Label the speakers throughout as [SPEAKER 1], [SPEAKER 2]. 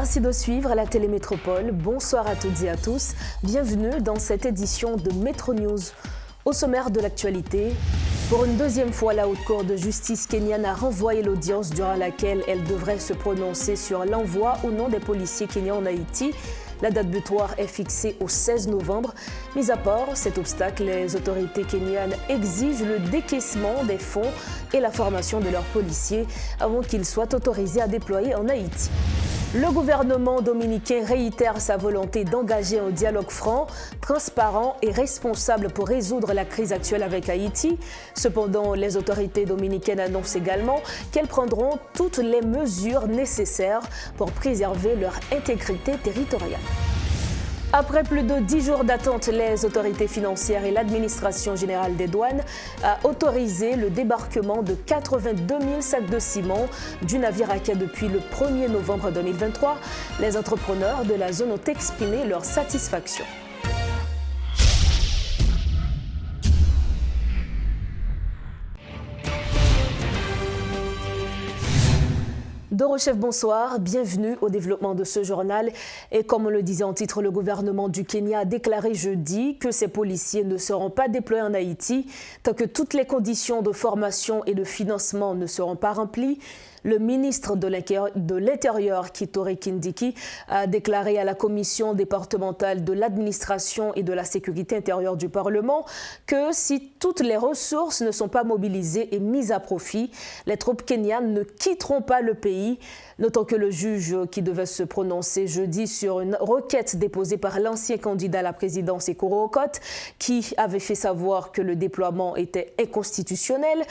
[SPEAKER 1] Merci de suivre la Télémétropole. Bonsoir à toutes et à tous. Bienvenue dans cette édition de Métro News. Au sommaire de l'actualité, pour une deuxième fois, la Haute Cour de justice kenyane a renvoyé l'audience durant laquelle elle devrait se prononcer sur l'envoi ou non des policiers kenyans en Haïti. La date butoir est fixée au 16 novembre. Mis à part cet obstacle, les autorités kenyanes exigent le décaissement des fonds et la formation de leurs policiers avant qu'ils soient autorisés à déployer en Haïti. Le gouvernement dominicain réitère sa volonté d'engager un dialogue franc, transparent et responsable pour résoudre la crise actuelle avec Haïti. Cependant, les autorités dominicaines annoncent également qu'elles prendront toutes les mesures nécessaires pour préserver leur intégrité territoriale. Après plus de 10 jours d'attente, les autorités financières et l'administration générale des douanes ont autorisé le débarquement de 82 000 sacs de ciment du navire à quai depuis le 1er novembre 2023. Les entrepreneurs de la zone ont exprimé leur satisfaction. Dorochef, bonsoir, bienvenue au développement de ce journal. Et comme on le disait en titre, le gouvernement du Kenya a déclaré jeudi que ses policiers ne seront pas déployés en Haïti tant que toutes les conditions de formation et de financement ne seront pas remplies. Le ministre de l'Intérieur, Kithure Kindiki, a déclaré à la commission départementale de l'administration et de la sécurité intérieure du Parlement que si toutes les ressources ne sont pas mobilisées et mises à profit, les troupes kenyanes ne quitteront pas le pays. Notons que le juge qui devait se prononcer jeudi sur une requête déposée par l'ancien candidat à la présidence Ekuru Aukot, qui avait fait savoir que le déploiement était inconstitutionnel.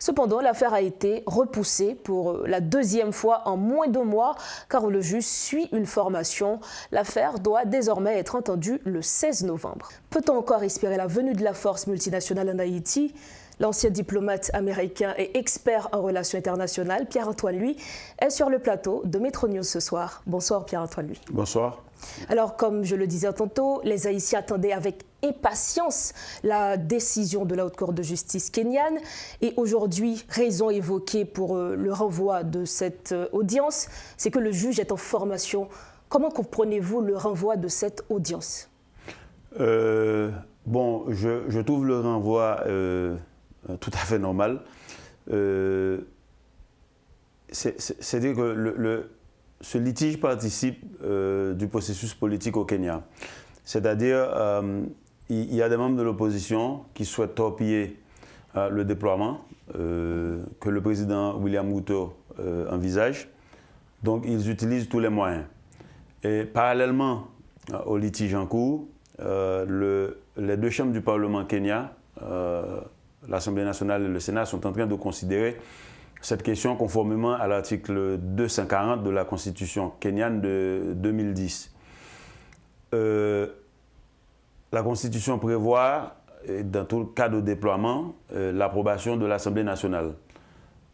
[SPEAKER 1] Cependant, l'affaire a été repoussée pour la deuxième fois en moins de mois, car le juge suit une formation. L'affaire doit désormais être entendue le 16 novembre. Peut-on encore espérer la venue de la force multinationale en Haïti ? L'ancien diplomate américain et expert en relations internationales, Pierre-Antoine Louis, est sur le plateau de Métro News ce soir. Bonsoir Pierre-Antoine Louis.
[SPEAKER 2] Bonsoir.
[SPEAKER 1] Alors, comme je le disais tantôt, les Haïtiens attendaient avec impatience la décision de la Haute Cour de justice kenyane. Et aujourd'hui, raison évoquée pour le renvoi de cette audience, c'est que le juge est en formation. Comment comprenez-vous le renvoi de cette audience ?
[SPEAKER 2] Je trouve le renvoi tout à fait normal. C'est-à-dire que ce litige participe du processus politique au Kenya. C'est-à-dire il y a des membres de l'opposition qui souhaitent torpiller le déploiement que le président William Ruto envisage. Donc ils utilisent tous les moyens. Et parallèlement au litige en cours, les deux chambres du Parlement Kenya, l'Assemblée nationale et le Sénat, sont en train de considérer cette question conformément à l'article 240 de la Constitution kenyane de 2010. La Constitution prévoit, dans tout cas de déploiement, l'approbation de l'Assemblée nationale.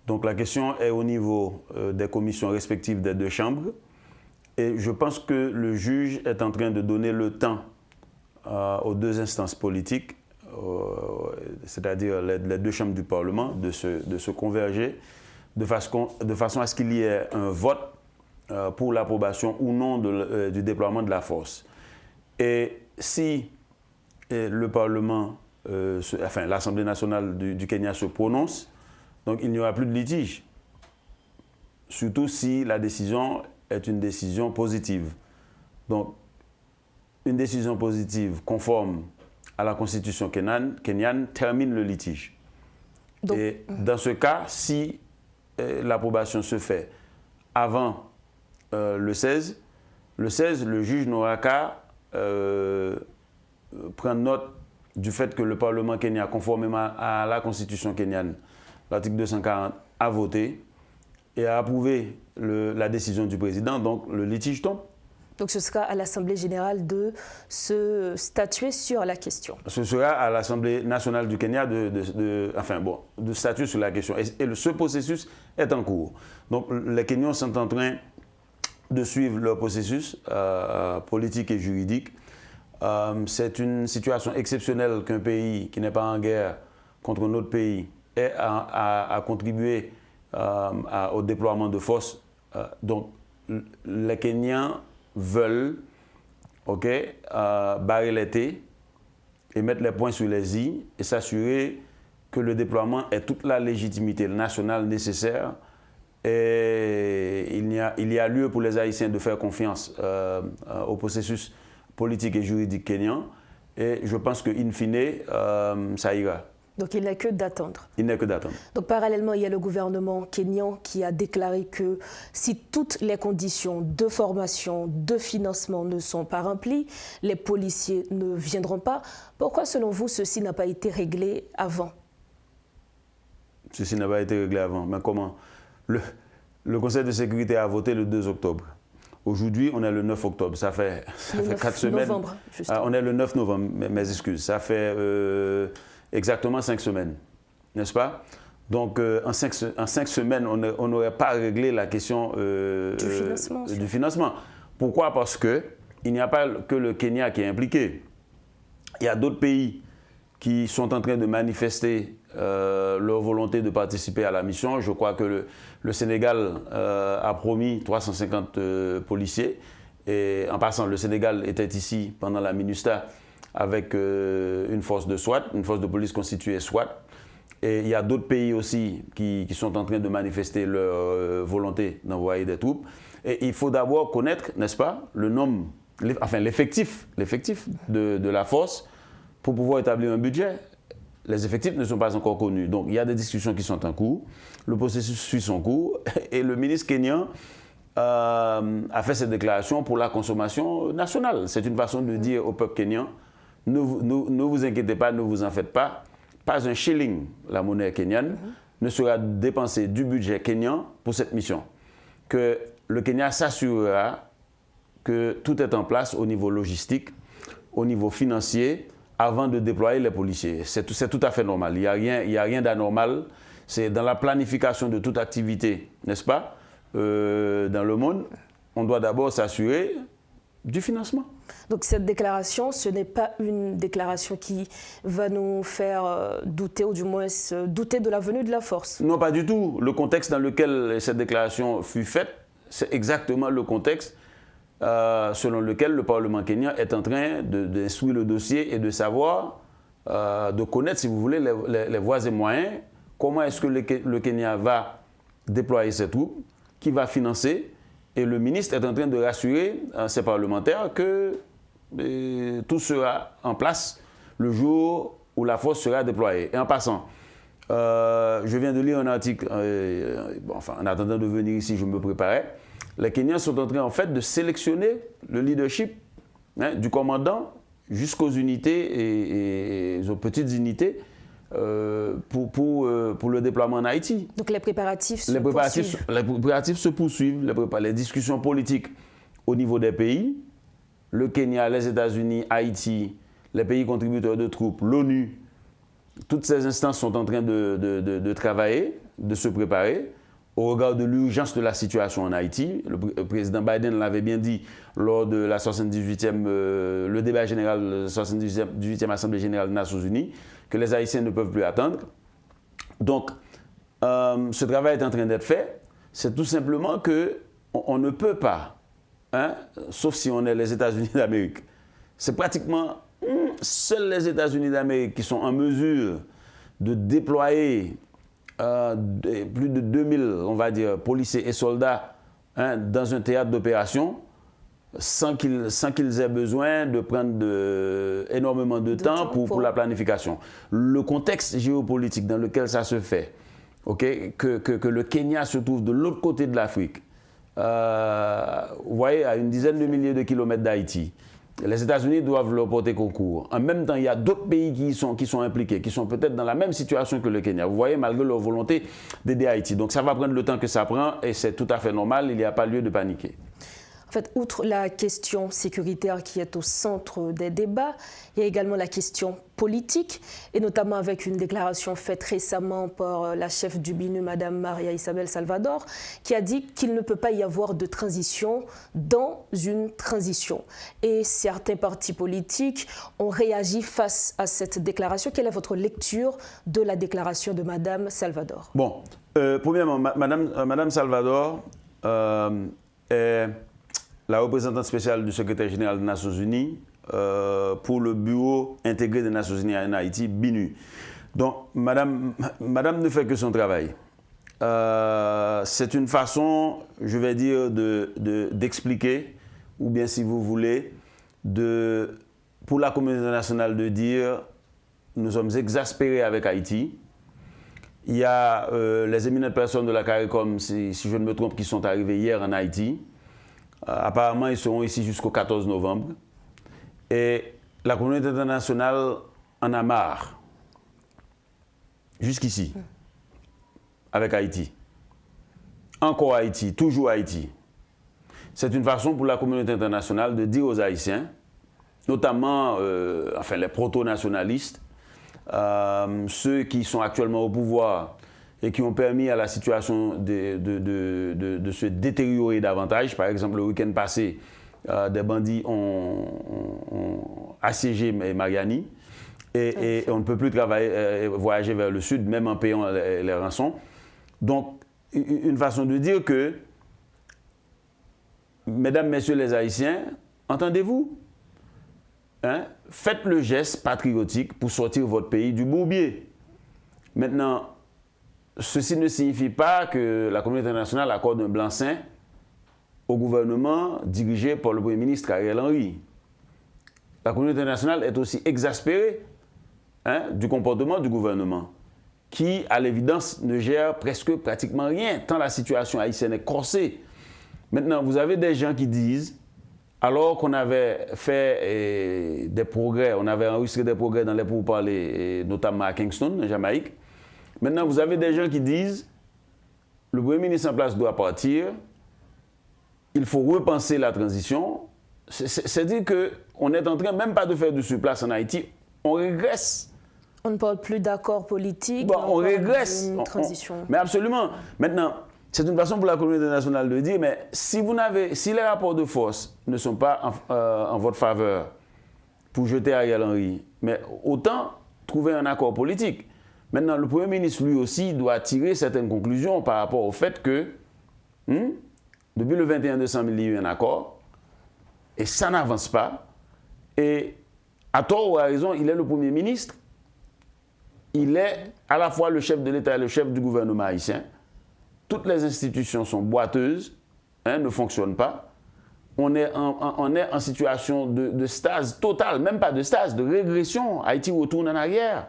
[SPEAKER 2] Donc la question est au niveau des commissions respectives des deux chambres. Et je pense que le juge est en train de donner le temps aux deux instances politiques, c'est-à-dire les deux chambres du Parlement, de se converger de façon à ce qu'il y ait un vote pour l'approbation ou non du déploiement de la force. Et si le Parlement, l'Assemblée nationale du Kenya se prononce, donc il n'y aura plus de litige, surtout si la décision est une décision positive. Donc, une décision positive conforme à la Constitution kenyane termine le litige. Donc, et dans ce cas, si l'approbation se fait avant le 16, le juge n'aura qu'à prendre note du fait que le Parlement kenyan, conformément à la Constitution kenyane, l'article 240, a voté et a approuvé la décision du président, donc le litige tombe.
[SPEAKER 1] Donc ce sera à l'Assemblée générale de se statuer sur la question.
[SPEAKER 2] Ce sera à l'Assemblée nationale du Kenya de statuer sur la question. Et ce processus est en cours. Donc les Kenyans sont en train de suivre leur processus politique et juridique. C'est une situation exceptionnelle qu'un pays qui n'est pas en guerre contre un autre pays ait à contribuer au déploiement de forces. Donc les Kenyans veulent barrer les T et mettre les points sur les I et s'assurer que le déploiement ait toute la légitimité nationale nécessaire. Et il y a lieu pour les Haïtiens de faire confiance au processus politique et juridique kenyan. Et je pense qu'in fine, ça ira.
[SPEAKER 1] Donc il n'est que d'attendre.
[SPEAKER 2] Il n'est que d'attendre.
[SPEAKER 1] Donc parallèlement, il y a le gouvernement kényan qui a déclaré que si toutes les conditions de formation, de financement ne sont pas remplies, les policiers ne viendront pas. Pourquoi, selon vous, ceci n'a pas été réglé avant?
[SPEAKER 2] Ceci n'a pas été réglé avant. Mais comment? Le Conseil de sécurité a voté le 2 octobre. Aujourd'hui, on est le 9 octobre. Ça fait 4 semaines.
[SPEAKER 1] Novembre,
[SPEAKER 2] on est le 9 novembre, mes excuses. Ça fait exactement 5 semaines, n'est-ce pas? Donc, en 5 semaines, on n'aurait pas réglé la question du financement. Pourquoi? Parce qu'il n'y a pas que le Kenya qui est impliqué. Il y a d'autres pays qui sont en train de manifester leur volonté de participer à la mission. Je crois que le Sénégal a promis 350 policiers. Et en passant, le Sénégal était ici pendant la MINUSTAH avec une force de SWAT, une force de police constituée SWAT. Et il y a d'autres pays aussi qui sont en train de manifester leur volonté d'envoyer des troupes. Et il faut d'abord connaître, n'est-ce pas, le nombre, enfin l'effectif de la force pour pouvoir établir un budget. Les effectifs ne sont pas encore connus. Donc il y a des discussions qui sont en cours. Le processus suit son cours. Et le ministre kényan a fait cette déclaration pour la consommation nationale. C'est une façon de dire au peuple kényan, ne vous inquiétez pas, ne vous en faites pas. Pas un shilling, la monnaie kenyane, ne sera dépensé du budget kényan pour cette mission. Que le Kenya s'assurera que tout est en place au niveau logistique, au niveau financier, avant de déployer les policiers. C'est tout à fait normal. Il n'y a rien d'anormal. C'est dans la planification de toute activité, n'est-ce pas, dans le monde, on doit d'abord s'assurer du financement.
[SPEAKER 1] Donc cette déclaration, ce n'est pas une déclaration qui va nous faire douter, ou du moins douter de la venue de la force. Non,
[SPEAKER 2] pas du tout. Le contexte dans lequel cette déclaration fut faite, c'est exactement le contexte selon lequel le Parlement kényan est en train d'instruire le dossier et de savoir, de connaître, si vous voulez, les voies et moyens. Comment est-ce que le Kenya va déployer ses troupes, qui va financer. Et le ministre est en train de rassurer ses parlementaires que tout sera en place le jour où la force sera déployée. Et en passant, je viens de lire un article, en attendant de venir ici, je me préparais. Les Kenyans sont en train en fait de sélectionner le leadership du commandant jusqu'aux unités et aux petites unités pour le déploiement en Haïti.
[SPEAKER 1] Donc les préparatifs se poursuivent.
[SPEAKER 2] Les préparatifs se poursuivent, les discussions politiques au niveau des pays, le Kenya, les États-Unis, Haïti, les pays contributeurs de troupes, l'ONU, toutes ces instances sont en train de travailler, de se préparer au regard de l'urgence de la situation en Haïti. Le président Biden l'avait bien dit lors de la 78e, le débat général de la 78e Assemblée générale des Nations Unies, que les Haïtiens ne peuvent plus attendre. Donc, ce travail est en train d'être fait. C'est tout simplement qu'on ne peut pas, sauf si on est les États-Unis d'Amérique. C'est pratiquement seuls les États-Unis d'Amérique qui sont en mesure de déployer plus de 2000, on va dire, policiers et soldats dans un théâtre d'opération sans qu'ils aient besoin de prendre énormément de temps pour la planification. Le contexte géopolitique dans lequel ça se fait, que le Kenya se trouve de l'autre côté de l'Afrique, vous voyez, à une dizaine de milliers de kilomètres d'Haïti, les États-Unis doivent leur porter concours. En même temps, il y a d'autres pays qui sont impliqués, qui sont peut-être dans la même situation que le Kenya. Vous voyez, malgré leur volonté d'aider Haïti. Donc ça va prendre le temps que ça prend et c'est tout à fait normal, il n'y a pas lieu de paniquer.
[SPEAKER 1] En fait, outre la question sécuritaire qui est au centre des débats, il y a également la question politique, et notamment avec une déclaration faite récemment par la chef du BINU, Mme Maria Isabel Salvador, qui a dit qu'il ne peut pas y avoir de transition dans une transition. Et certains partis politiques ont réagi face à cette déclaration. Quelle est votre lecture de la déclaration de Mme Salvador?
[SPEAKER 2] Bon, premièrement, Mme Salvador est la représentante spéciale du secrétaire général des Nations Unies pour le Bureau intégré des Nations Unies en Haïti, BINU. Donc, madame ne fait que son travail. C'est une façon, je vais dire, d'expliquer, ou bien si vous voulez, pour la communauté internationale de dire nous sommes exaspérés avec Haïti. Il y a les éminentes personnes de la CARICOM, si je ne me trompe, qui sont arrivées hier en Haïti. Apparemment, ils seront ici jusqu'au 14 novembre. Et la communauté internationale en a marre. Jusqu'ici. Avec Haïti. Encore Haïti, toujours Haïti. C'est une façon pour la communauté internationale de dire aux Haïtiens, notamment les proto-nationalistes, ceux qui sont actuellement au pouvoir et qui ont permis à la situation de se détériorer davantage. Par exemple, le week-end passé, des bandits ont assiégé Mariani et on ne peut plus voyager vers le sud, même en payant les rançons. Donc, une façon de dire que, mesdames, messieurs les Haïtiens, entendez-vous? Hein? Faites le geste patriotique pour sortir votre pays du bourbier. Maintenant, ceci ne signifie pas que la communauté internationale accorde un blanc-seing au gouvernement dirigé par le Premier ministre Ariel Henry. La communauté internationale est aussi exaspérée du comportement du gouvernement, qui, à l'évidence, ne gère pratiquement rien, tant la situation haïtienne est corsée. Maintenant, vous avez des gens qui disent, alors qu'on avait fait des progrès, on avait enregistré des progrès dans les pourparlers, notamment à Kingston, en Jamaïque. Maintenant, vous avez des gens qui disent, le Premier ministre en place doit partir, il faut repenser la transition. C'est dire qu'on est en train même pas de faire du surplace en Haïti, on régresse.
[SPEAKER 1] On ne parle plus d'accord politique,
[SPEAKER 2] bon, on régresse.
[SPEAKER 1] Une transition.
[SPEAKER 2] Mais absolument. Maintenant, c'est une façon pour la communauté internationale de dire, mais si les rapports de force ne sont pas en votre faveur pour jeter Ariel Henry, mais autant trouver un accord politique. Maintenant, le Premier ministre, lui aussi, doit tirer certaines conclusions par rapport au fait que, depuis le 21 décembre, il y a eu un accord, et ça n'avance pas. Et à tort ou à raison, il est le Premier ministre. Il est à la fois le chef de l'État et le chef du gouvernement haïtien. Toutes les institutions sont boiteuses, ne fonctionnent pas. On est en situation de stase totale, même pas de stase, de régression. Haïti retourne en arrière.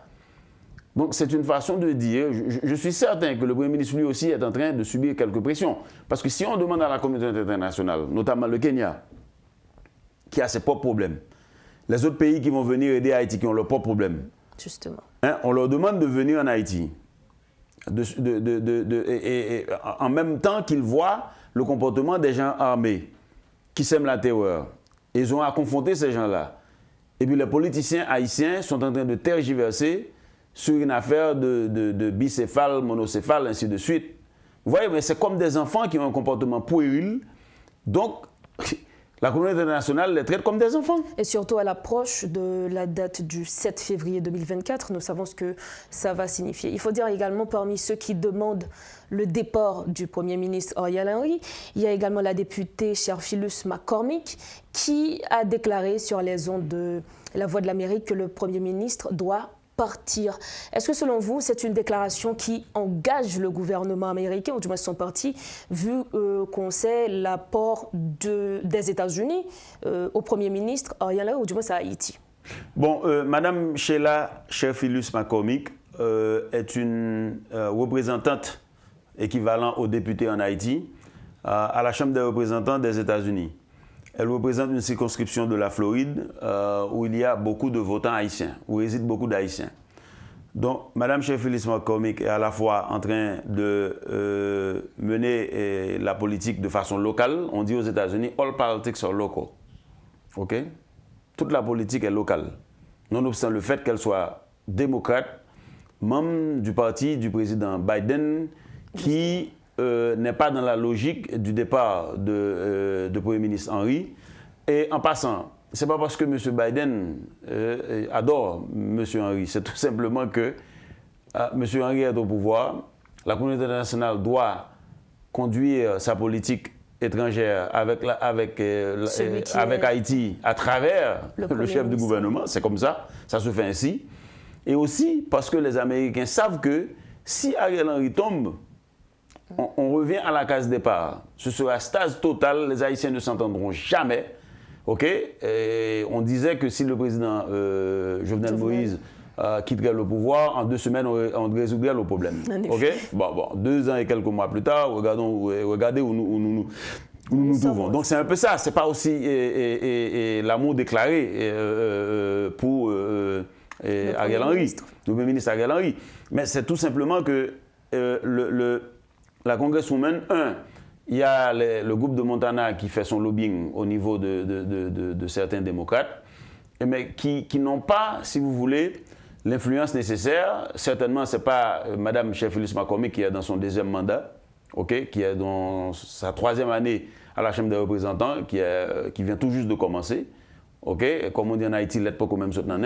[SPEAKER 2] Donc c'est une façon de dire, je suis certain que le Premier ministre lui aussi est en train de subir quelques pressions. Parce que si on demande à la communauté internationale, notamment le Kenya, qui a ses propres problèmes, les autres pays qui vont venir aider Haïti, qui ont leurs propres problèmes,
[SPEAKER 1] justement,
[SPEAKER 2] on leur demande de venir en Haïti. En même temps qu'ils voient le comportement des gens armés qui sèment la terreur. Ils ont à confronter ces gens-là. Et puis les politiciens haïtiens sont en train de tergiverser sur une affaire de bicéphale, monocéphale, ainsi de suite. Vous voyez, mais c'est comme des enfants qui ont un comportement puéril. Donc, la communauté internationale les traite comme des enfants.
[SPEAKER 1] Et surtout à l'approche de la date du 7 février 2024, nous savons ce que ça va signifier. Il faut dire également, parmi ceux qui demandent le départ du Premier ministre Ariel Henry, il y a également la députée Phyllis McCormick qui a déclaré sur les ondes de La Voix de l'Amérique que le Premier ministre doit partir. Est-ce que selon vous, c'est une déclaration qui engage le gouvernement américain, ou du moins son parti, vu qu'on sait l'apport des États-Unis au Premier ministre Ariel Henry, ou du moins à Haïti?
[SPEAKER 2] Bon, Madame Phyllis McCormick est une représentante équivalente aux députés en Haïti à la Chambre des représentants des États-Unis. Elle représente une circonscription de la Floride où il y a beaucoup de votants haïtiens, où résident beaucoup d'Haïtiens. Donc, Mme Phyllis McCormick est à la fois en train de mener la politique de façon locale. On dit aux États-Unis, all politics are local. OK? Toute la politique est locale. Nonobstant le fait qu'elle soit démocrate, membre du parti du président Biden, qui n'est pas dans la logique du départ de Premier ministre Henry. Et en passant, ce n'est pas parce que M. Biden adore M. Henry, c'est tout simplement que M. Henry est au pouvoir. La communauté internationale doit conduire sa politique étrangère avec Haïti à travers le chef du gouvernement. C'est comme ça se fait ainsi. Et aussi parce que les Américains savent que si Ariel Henry tombe, on revient à la case départ. Ce sera stase total, les Haïtiens ne s'entendront jamais. Et on disait que si le président Jovenel Moïse quitterait le pouvoir, en 2 semaines, on résoudrait le problème. Bon, 2 ans et quelques mois plus tard, regardez où nous nous trouvons. Donc c'est un peu ça, c'est pas aussi l'amour déclaré pour Ariel Henry, le Premier ministre Ariel Henry. Mais c'est tout simplement que la Congresswoman, il y a le groupe de Montana qui fait son lobbying au niveau de certains démocrates, mais qui n'ont pas, si vous voulez, l'influence nécessaire. Certainement, ce n'est pas Mme Phyllis McCormick qui est dans son 2e mandat, qui est dans sa 3e année à la Chambre des représentants, qui vient tout juste de commencer, comme on dit en Haïti, l'être pas quand même soutenant,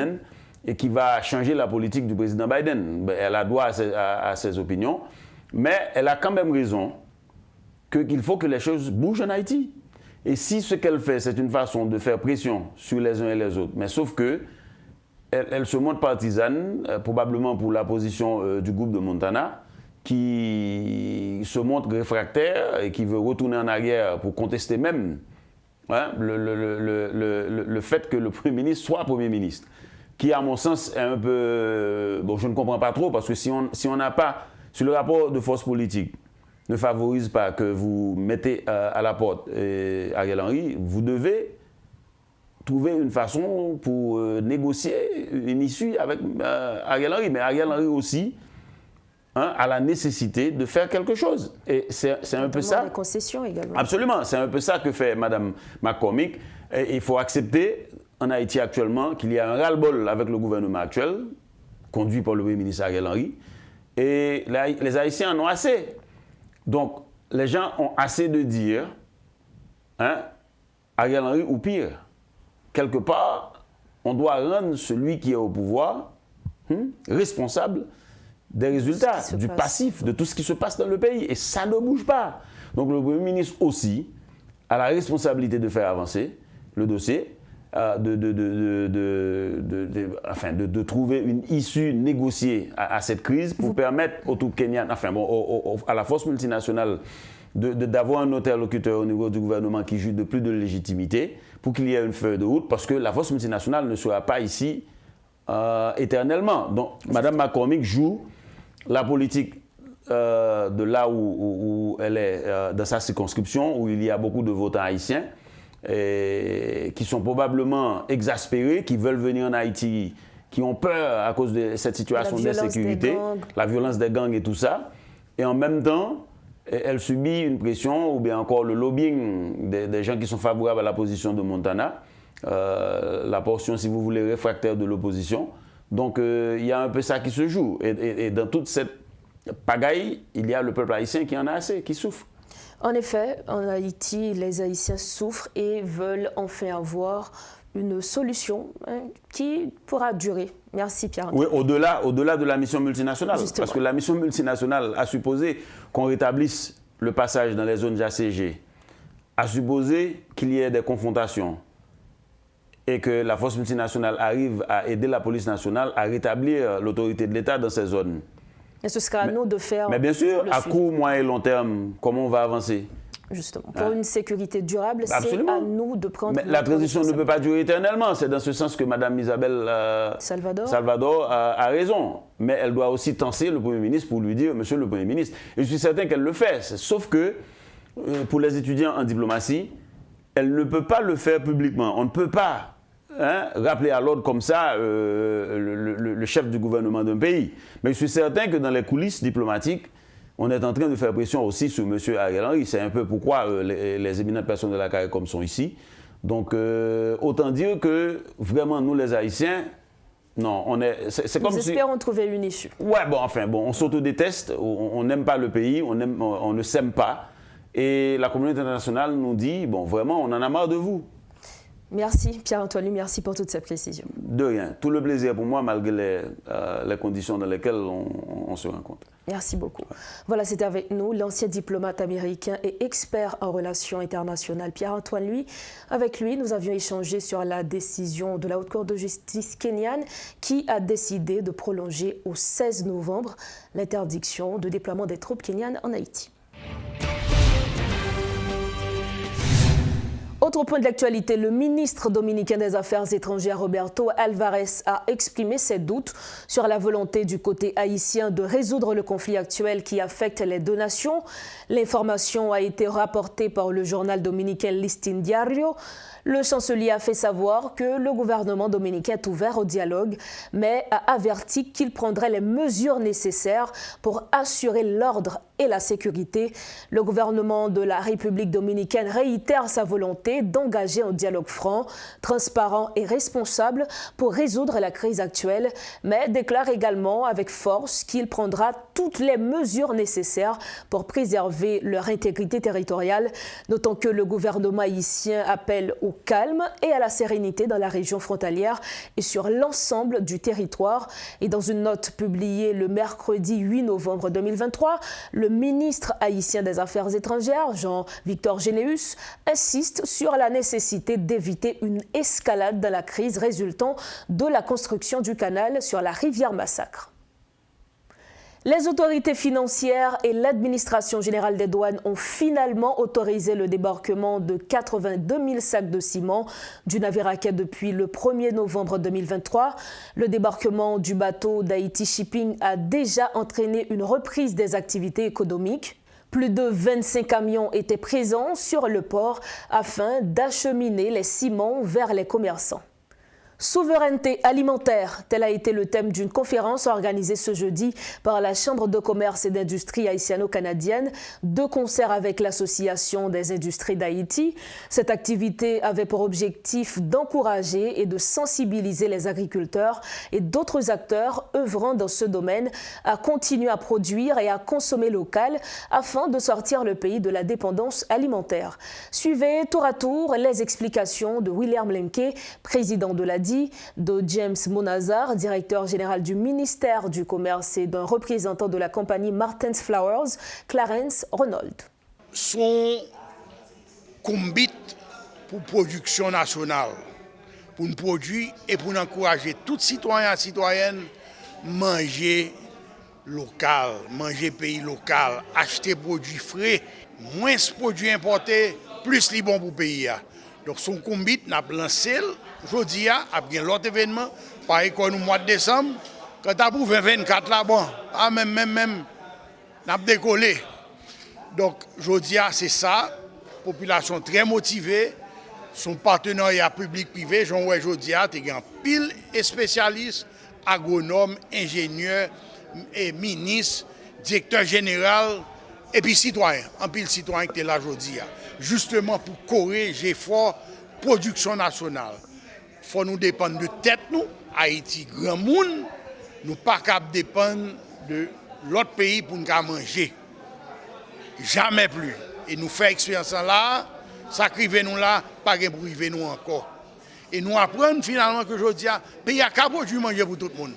[SPEAKER 2] et qui va changer la politique du président Biden. Elle a droit à ses opinions, mais elle a quand même raison qu'il faut que les choses bougent en Haïti. Et si ce qu'elle fait, c'est une façon de faire pression sur les uns et les autres, mais sauf que elle se montre partisane, probablement pour la position du groupe de Montana, qui se montre réfractaire et qui veut retourner en arrière pour contester même le fait que le Premier ministre soit Premier ministre, qui à mon sens est un peu... Bon, je ne comprends pas trop, parce que si on n'a pas, si le rapport de force politique ne favorise pas que vous mettez à la porte Ariel Henry, vous devez trouver une façon pour négocier une issue avec Ariel Henry. Mais Ariel Henry aussi a la nécessité de faire quelque chose. Et c'est un peu ça.
[SPEAKER 1] Des concessions également.
[SPEAKER 2] Absolument. C'est un peu ça que fait Mme McCormick. Et il faut accepter en Haïti actuellement qu'il y a un ras-le-bol avec le gouvernement actuel, conduit par le Premier ministre Ariel Henry. Et les Haïtiens en ont assez. Donc, les gens ont assez de dire Ariel Henry ou pire. Quelque part, on doit rendre celui qui est au pouvoir responsable des résultats, du passif, de tout ce qui se passe dans le pays. Et ça ne bouge pas. Donc le Premier ministre aussi a la responsabilité de faire avancer le dossier, de trouver une issue négociée à cette crise pour permettre au tout Kenyan, à la force multinationale d'avoir un interlocuteur au niveau du gouvernement qui juge de plus de légitimité pour qu'il y ait une feuille de route, parce que la force multinationale ne sera pas ici éternellement. Donc, Mme McCormick joue la politique de là où elle est, dans sa circonscription, où il y a beaucoup de votants haïtiens, qui sont probablement exaspérés, qui veulent venir en Haïti, qui ont peur à cause de cette situation d'insécurité, la violence des gangs et tout ça. Et en même temps, elle subit une pression ou bien encore le lobbying des gens qui sont favorables à la position de Montana, la portion, si vous voulez, réfractaire de l'opposition. Donc, il y a un peu ça qui se joue. Et dans toute cette pagaille, il y a le peuple haïtien qui en a assez, qui souffre.
[SPEAKER 1] En effet, en Haïti, les Haïtiens souffrent et veulent enfin avoir une solution qui pourra durer. Merci Pierre.
[SPEAKER 2] Oui, au-delà de la mission multinationale.
[SPEAKER 1] Justement.
[SPEAKER 2] Parce que la mission multinationale a supposé qu'on rétablisse le passage dans les zones assiégées, a supposé qu'il y ait des confrontations et que la force multinationale arrive à aider la police nationale à rétablir l'autorité de l'État dans ces zones.
[SPEAKER 1] Et ce sera à nous de faire...
[SPEAKER 2] Mais bien sûr, à court, moyen et long terme, comment on va avancer?
[SPEAKER 1] Justement, pour une sécurité durable, c'est à nous de prendre...
[SPEAKER 2] Mais la transition ne peut pas durer éternellement. C'est dans ce sens que Mme Isabelle Salvador a raison. Mais elle doit aussi tenser le Premier ministre pour lui dire, Monsieur le Premier ministre, et je suis certain qu'elle le fait. Sauf que, pour les étudiants en diplomatie, elle ne peut pas le faire publiquement. On ne peut pas rappeler à l'ordre comme ça le chef du gouvernement d'un pays. Mais je suis certain que dans les coulisses diplomatiques, on est en train de faire pression aussi sur M. Ariel Henry. C'est un peu pourquoi les éminentes personnes de la CARICOM sont ici. Donc, autant dire que vraiment, nous les Haïtiens, non, on est... C'est comme
[SPEAKER 1] Nous espérons trouver une issue.
[SPEAKER 2] Ouais, bon, enfin, bon, on s'autodéteste, on n'aime pas le pays, on ne s'aime pas. Et la communauté internationale nous dit, bon, vraiment, on en a marre de vous.
[SPEAKER 1] Merci Pierre-Antoine, merci pour toutes ces précisions.
[SPEAKER 2] De rien. Tout le plaisir pour moi, malgré les conditions dans lesquelles on se rencontre.
[SPEAKER 1] Merci beaucoup. Voilà, c'était avec nous l'ancien diplomate américain et expert en relations internationales Pierre-Antoine Lui. Avec lui, nous avions échangé sur la décision de la Haute Cour de justice kenyane qui a décidé de prolonger au 16 novembre l'interdiction de déploiement des troupes kenyanes en Haïti. Autre point de l'actualité, le ministre dominicain des Affaires étrangères Roberto Alvarez a exprimé ses doutes sur la volonté du côté haïtien de résoudre le conflit actuel qui affecte les deux nations. L'information a été rapportée par le journal dominicain Listín Diario. Le chancelier a fait savoir que le gouvernement dominicain est ouvert au dialogue, mais a averti qu'il prendrait les mesures nécessaires pour assurer l'ordre et la sécurité. Le gouvernement de la République dominicaine réitère sa volonté d'engager un dialogue franc, transparent et responsable pour résoudre la crise actuelle, mais déclare également avec force qu'il prendra toutes les mesures nécessaires pour préserver leur intégrité territoriale, notant que le gouvernement haïtien appelle au calme et à la sérénité dans la région frontalière et sur l'ensemble du territoire. Et dans une note publiée le mercredi 8 novembre 2023, le ministre haïtien des Affaires étrangères, Jean-Victor Généus, insiste sur la nécessité d'éviter une escalade dans la crise résultant de la construction du canal sur la rivière Massacre. Les autorités financières et l'administration générale des douanes ont finalement autorisé le débarquement de 82 000 sacs de ciment du navire à quai depuis le 1er novembre 2023. Le débarquement du bateau d'Haïti Shipping a déjà entraîné une reprise des activités économiques. Plus de 25 camions étaient présents sur le port afin d'acheminer les ciments vers les commerçants. Souveraineté alimentaire, tel a été le thème d'une conférence organisée ce jeudi par la Chambre de commerce et d'industrie haïtiano-canadienne, de concert avec l'Association des industries d'Haïti. Cette activité avait pour objectif d'encourager et de sensibiliser les agriculteurs et d'autres acteurs œuvrant dans ce domaine à continuer à produire et à consommer local afin de sortir le pays de la dépendance alimentaire. Suivez tour à tour les explications de William Lemke, président de l'ADI, de James Monazar, directeur général du ministère du Commerce et d'un représentant de la compagnie Martens Flowers, Clarence Ronald.
[SPEAKER 3] Son combat pour production nationale, pour nous produire et pour encourager tout citoyen et citoyenne manger local, manger pays local, acheter produits frais, moins produits importés, plus les bons pour le pays. Donc son combat n'a pas lancé. Aujourd'hui, après l'autre événement, pareil comme au mois de décembre, quand tu as pour 2024 là-bas, même, n'a pas décollé. Donc aujourd'hui, c'est ça, population très motivée, son partenariat public-privé, j'en vois aujourd'hui, tu as pile de spécialistes, agronomes, ingénieurs, et ministres, directeurs généraux, et puis citoyens, en pile citoyens qui sont là aujourd'hui, justement pour corriger fort la production nationale. Il faut nous dépendre de tête, nous, Haïti, grand monde, nous pas capables de dépendre de l'autre pays pour nous manger. Jamais plus. Et nous faisons expérience là, ça crive nous là, pas de privé nous encore. Et nous apprenons finalement que aujourd'hui, le pays a qu'à produire manger pour tout le monde.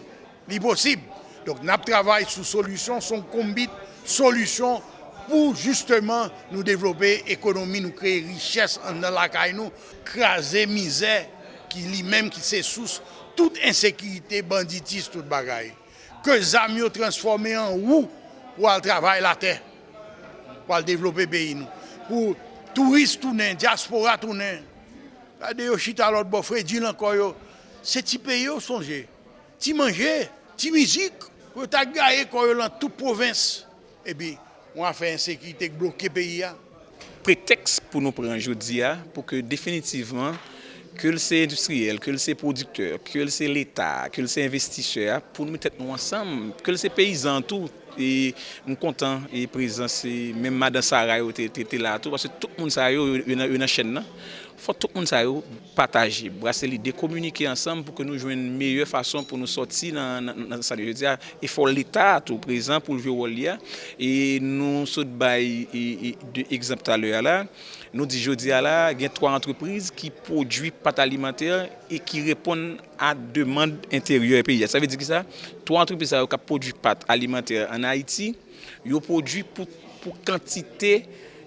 [SPEAKER 3] C'est possible. Donc nous travaillons sur solution, son combat, solution pour justement nous développer l'économie, nous créer richesse dans la caille, nous craser misère qui lui-même qui c'est source toute insécurité, banditisme, toute bagaille. Que les amis transformés en roue pour le travail la terre, pour développer le pays nous, pour touristes tourner, diaspora tourner. Regardez yo chita l'autre bon frère dit encore yo, c'est petit pays yo songer, petit manger, petit musique, pour ta gagne dans toute province. Et puis on a fait insécurité bloquer le pays.
[SPEAKER 4] Prétexte pour nous prendre aujourd'hui pour que définitivement que c'est industriel, que c'est producteur, que c'est l'État, que c'est investisseur, pour nous mettre nous ensemble, que c'est paysans tout. Et nous content et présent, même Madame Sarah était là tout parce que tout le monde ça une chaîne faut tout le monde ça partager, brasser l'idée, communiquer ensemble pour que nous jouions une meilleure façon pour nous sortir dans ça. Je dis, il faut l'État tout présent pour jouer au rôle là. Et nous sommes deux exemples tout à l'heure là. Nous disons aujourd'hui là, il y a 3 entreprises qui produisent pâtes alimentaires et qui répondent à demande intérieure du pays. Ça veut dire que ça, 3 entreprises qui produisent pâtes alimentaires en Haïti, ils produisent pour quantité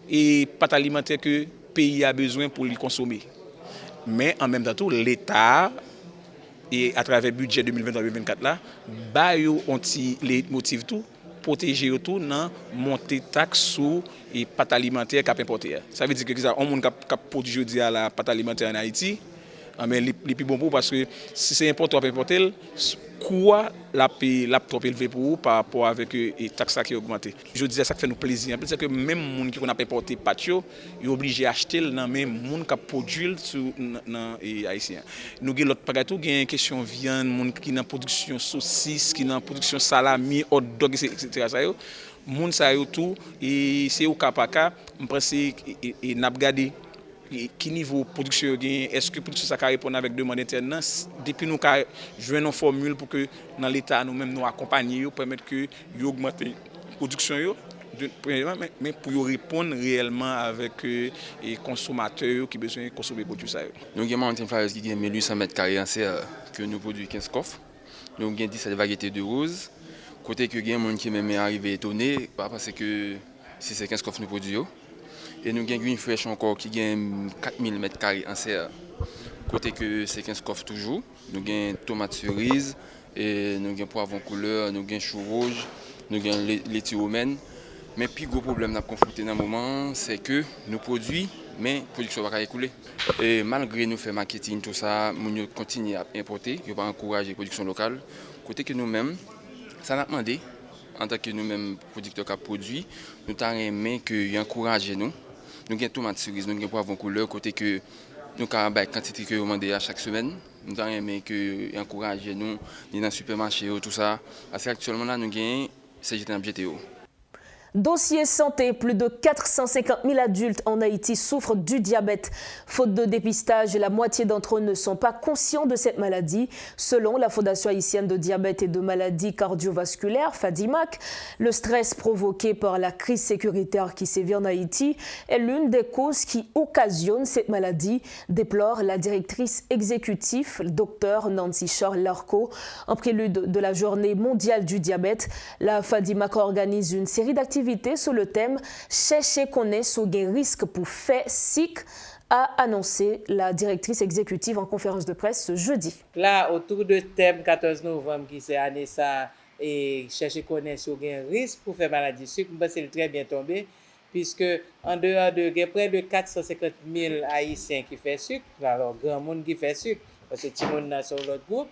[SPEAKER 4] et pâtes alimentaires que le pays a besoin pour les consommer. Mais en même temps, l'État, et à travers le budget 2023-2024 là, les motifs tout, protéger tout dans monter taxe sur les pâtes alimentaires qui importées. Ça veut dire que ça, on monde qui produit aujourd'hui à la pâte alimentaire en Haïti, mais les plus bon pour parce que si c'est important à importer, quoi la trop élevé pour vous par rapport avec les taxes qui ont augmenté. Je disais ça fait nous plaisir. C'est que même les gens qui ont importé patio, ils sont obligés d'acheter dans même les gens qui produisent dans les Haïtiens. Nous avons l'autre pagatou, il y a une question de viande, les gens qui sont dans la production saucisse, qui sont dans la production salami, hot dog, etc. Les gens tout, et c'est au cas par cas, je pense que nous avons regardé qui niveau production est-ce que production ça répond avec demande interne depuis nous jouer une formule pour que dans l'état nous-mêmes nous accompagner pour permettre que augmente production mais pour répondre réellement avec les consommateurs qui besoin de consommer produit ça.
[SPEAKER 5] Nous avons Mountain Flowers qui a 1800 m² en serre que nous produisons 15 coffres. Nous avons 17 variétés de roses. Côté que il y a des gens qui même arrivé étonné parce que si c'est 15 coffres nous produisons. Et nous avons une fraîche encore qui gagne 4000 m² en serre. Côté que c'est 15 coffres toujours. Nous avons tomates cerises, et nous avons poivron couleur, nous avons chou rouge, nous avons laitue romaine. Mais le plus gros problème qu'on a confronté dans le moment, c'est que nous produisons, mais la production ne va pas écouler. Et malgré nous faire marketing, tout ça, nous continuons à importer, nous ne pas encourager la production locale. Côté que nous-mêmes, ça n'a pas demandé, en tant que nous-mêmes producteurs qui produisent, nous avons aimé qu'ils encouragent nous. Nous avons tomates cerises, nous avons poivron couleur, côté que nous avons la quantité que nous demandons à chaque semaine. Nous avons aimé qu'ils encouragent nous dans le supermarché, tout ça. Parce qu'actuellement, là, nous avons un GTO.
[SPEAKER 1] Dossier santé, plus de 450 000 adultes en Haïti souffrent du diabète. Faute de dépistage, la moitié d'entre eux ne sont pas conscients de cette maladie. Selon la Fondation haïtienne de diabète et de maladies cardiovasculaires, FADIMAC, le stress provoqué par la crise sécuritaire qui sévit en Haïti est l'une des causes qui occasionnent cette maladie, déplore la directrice exécutive, Dr Nancy Charles-Larco. En prélude de la journée mondiale du diabète, la FADIMAC organise une série d'activités sur le thème « Chercher connaître sur des risques pour faire sick » a annoncé la directrice exécutive en conférence de presse ce jeudi.
[SPEAKER 6] Là, autour du thème 14 novembre qui c'est année ça et chercher connaître sur des risques pour faire maladie sucre, c'est très bien tombé puisque en dehors de près de 450 000 Haïtiens qui font sucre, alors grand monde qui fait sucre parce que tout le monde sur l'autre groupe.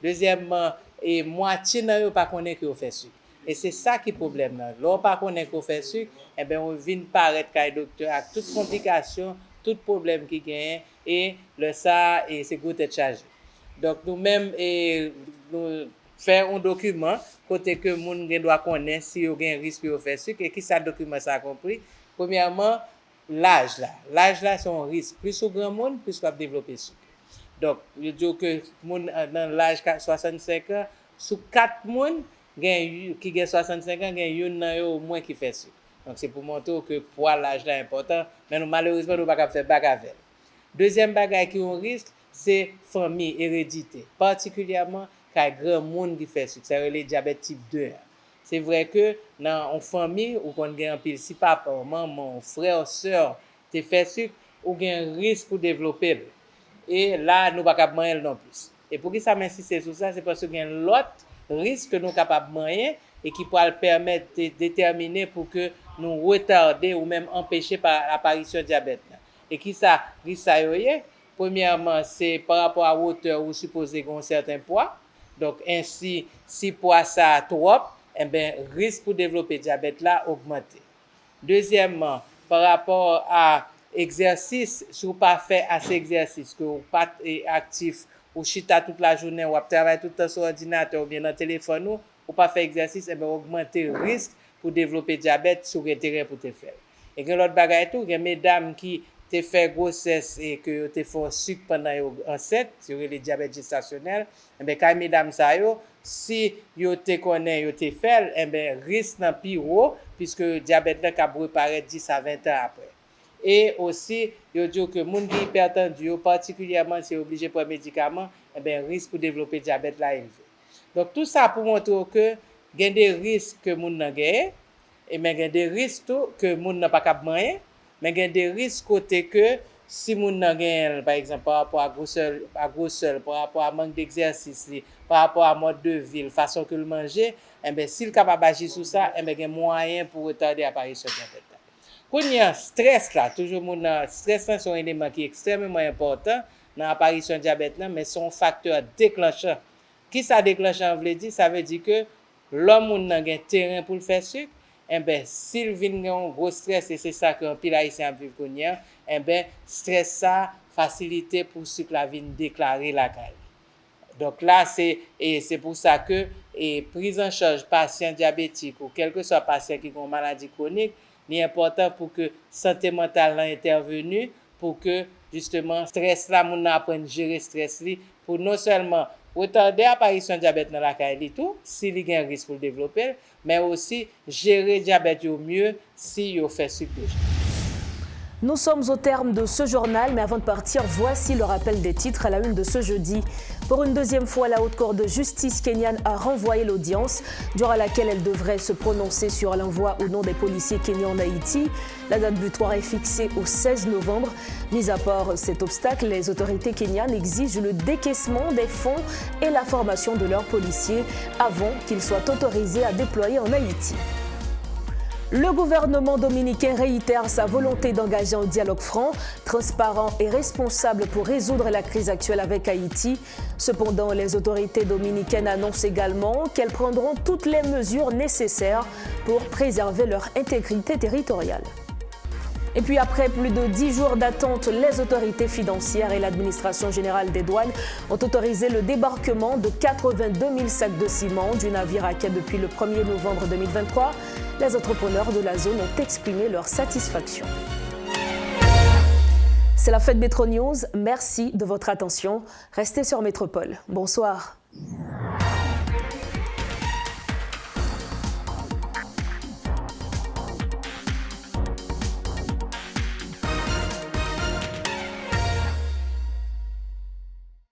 [SPEAKER 6] Deuxièmement, et moitié n'a pas connaît que fait sucre. Et c'est ça qui est le problème. Lorsqu'on ne connaît pas qu'on fait sucre, eh bien, on vient paraître qu'un docteur avec toutes complications, tout problème qui gagne, et le ça, et c'est gros tête chargé. Donc, nous-mêmes, nous faisons un document, côté que les gens doivent connaître si ils ont un risque de faire sucre, et qui ça document ça a compris. Premièrement, l'âge là. L'âge là, c'est un risque. Plus au grand monde, plus on va développer sucre. Donc, je dis que dans l'âge 65 ans, sous 4 personnes, qui a 65 ans, il y a au moins qui fait ça. Donc c'est pour montrer que poids l'âge là est important, mais nous, malheureusement nous ne pouvons pas faire bagarre. Deuxième bagarre qui est un risque, c'est famille, hérédité. Particulièrement quand il y a grand monde qui fait ça, c'est le diabète type 2. C'est vrai que dans une famille où on a un pile si papa, maman, frère, soeur, tu fais ça, ou il y a un risque pour développer. Et là nous ne pouvons pas manger non plus. Et pour qui ça m'insiste sur ça, c'est parce qu'il y a l'autre risque que nous sommes capables de moyen et qui pourra permettre de déterminer pour que nous retarder ou même empêcher par l'apparition du diabète. Et qui ça risque ça yoye? Premièrement, c'est par rapport à hauteur où supposé qu'on certain poids. Donc ainsi, si poids ça trop, eh bien risque pour développer diabète là augmenter. Deuxièmement, par rapport à exercice, si vous pas fait assez exercice, que vous pas actif ou chita toute la journée, ou travailler tout le temps sur l'ordinateur ou bien dans le téléphone, ou pas faire exercice, et bien augmenter le risque pour développer diabète sur l'intérêt pour te faire. Et que l'autre bagaille tout, il y a mesdames qui te fait grossesse et que te fait sucre pendant yo enceinte, sur le diabète gestationnel, eh ben quand mesdames ça yo, si yo te connaît, yo te fait, eh ben risque nan pi haut puisque diabète là ka reparaître 10 à 20 ans après. Et aussi, yo dit que moun qui hypertendu, particulièrement si obligé prendre médicament, eh ben risque pour développer diabète là élevé. Donc tout ça pour montrer que il y a des risques que moun nan gagne et mais il y a des risques tout que moun nan pas capable manger, mais il y a des risques côté que si moun nan gagne par exemple par rapport à grosseur, par rapport à manque d'exercice, par rapport à mode de vie, façon que le manger, eh ben s'il capable agir sur ça, eh ben il y a moyen pour retarder l'apparition de diabète. Quand il y a stress là, toujours mon stress là, c'est un élément qui est extrêmement important dans l'apparition de diabète là, mais c'est un facteur déclencheur. Qui ça déclencheur veut dire? Ça veut dire que l'homme n'a un terrain pour le faire sucre, eh ben s'il vient un gros stress et c'est ça que pile haïtien vivre connait, eh ben stress ça facilité pour sucre la vie déclarer la caille. Donc là c'est pour ça que prise en charge patient diabétique ou quel que soit patient qui a une maladie chronique, il est important pour que santé mentale là intervenue pour que justement stress là moun apprendre gérer stress li pour non seulement retarder l'apparition de diabète dans la caille tout si il y a un risque pour le développer mais aussi gérer diabète au mieux si il fait sucre déjà.
[SPEAKER 1] Nous sommes au terme de ce journal, mais avant de partir, voici le rappel des titres à la une de ce jeudi. Pour une deuxième fois, la Haute Cour de justice kenyane a renvoyé l'audience, durant laquelle elle devrait se prononcer sur l'envoi ou non des policiers kenyans en Haïti. La date butoir est fixée au 16 novembre. Mis à part cet obstacle, les autorités kenyanes exigent le décaissement des fonds et la formation de leurs policiers avant qu'ils soient autorisés à déployer en Haïti. Le gouvernement dominicain réitère sa volonté d'engager un dialogue franc, transparent et responsable pour résoudre la crise actuelle avec Haïti. Cependant, les autorités dominicaines annoncent également qu'elles prendront toutes les mesures nécessaires pour préserver leur intégrité territoriale. Et puis après plus de 10 jours d'attente, les autorités financières et l'administration générale des douanes ont autorisé le débarquement de 82 000 sacs de ciment du navire à quai depuis le 1er novembre 2023. Les entrepreneurs de la zone ont exprimé leur satisfaction. C'est la fin de Métro News. Merci de votre attention. Restez sur Métropole. Bonsoir.